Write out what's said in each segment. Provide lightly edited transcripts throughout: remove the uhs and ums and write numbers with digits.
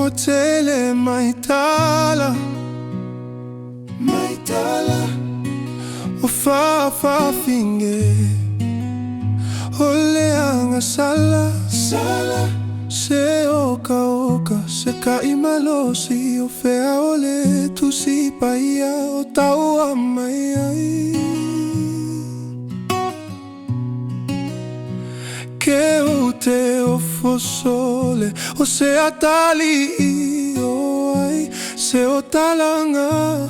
tele maitala o fa finge ole anga sala se oka se kaimalosi o fea ole tu si paia o tau amai que o te ofosole o se atali o ai se o talanga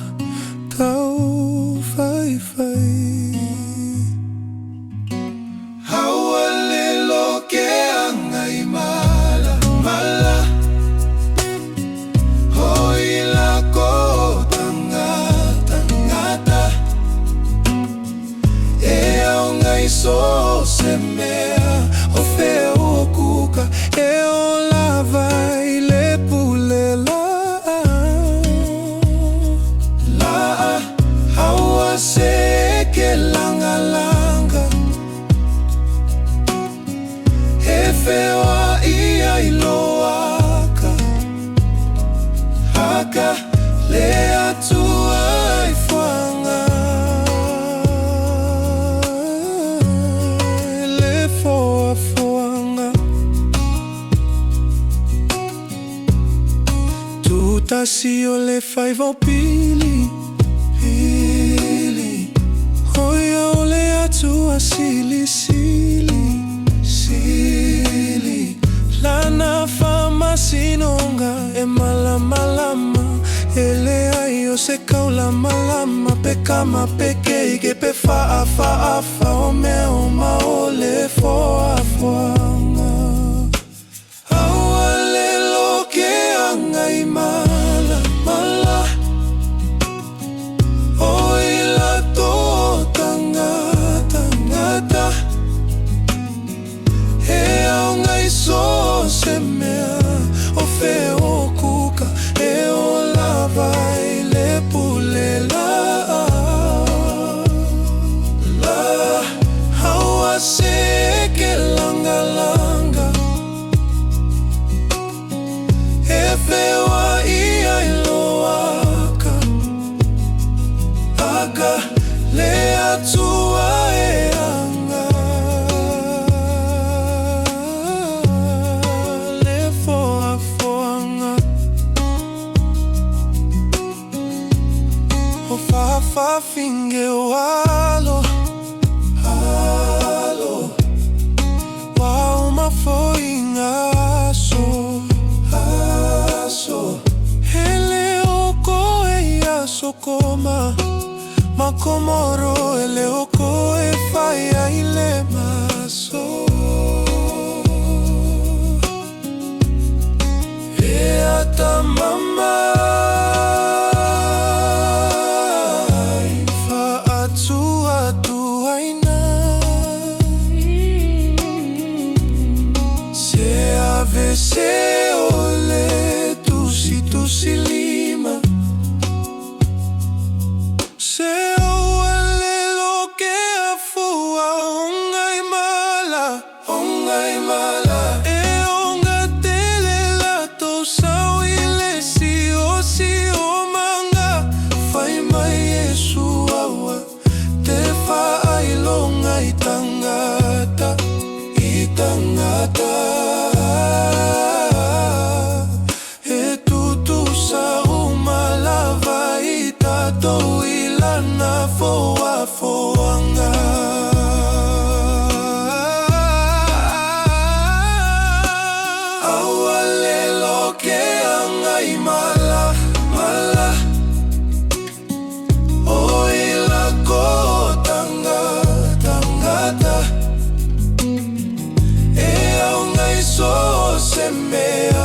tau fai hauale lo que angai mala hoi la ko tangata e au ngai so se mea o fea o kuka e o lava i le pule la haua se ke langa e fewa i ai loaka haka le atua i fuanga le fuanga tuta si o le fai vo pili hoia o le atua sili lana fama sinonga e malama ele ai o se kaulama pe kama peke ke pe fa o me o ma o le foanga auale lo que angai mala oi la to tangata e au ngai so se mea o fea o kuka e o lava i le pule la haua se ke langa e fewa i ai loaka aka le atua e anga fa finge o alo wa uma foi aso ele oko e aso koma makomoro ele oko e fai ai le maso e ata mama se ole tusi lima se ole lo que afua ongai mala e onga tele la to sau ile si o manga fai mai Yesu awa te fa ai longa i tangata do ilana foanga auale lo que angai mala oi la ko tangata e au ngai so se mea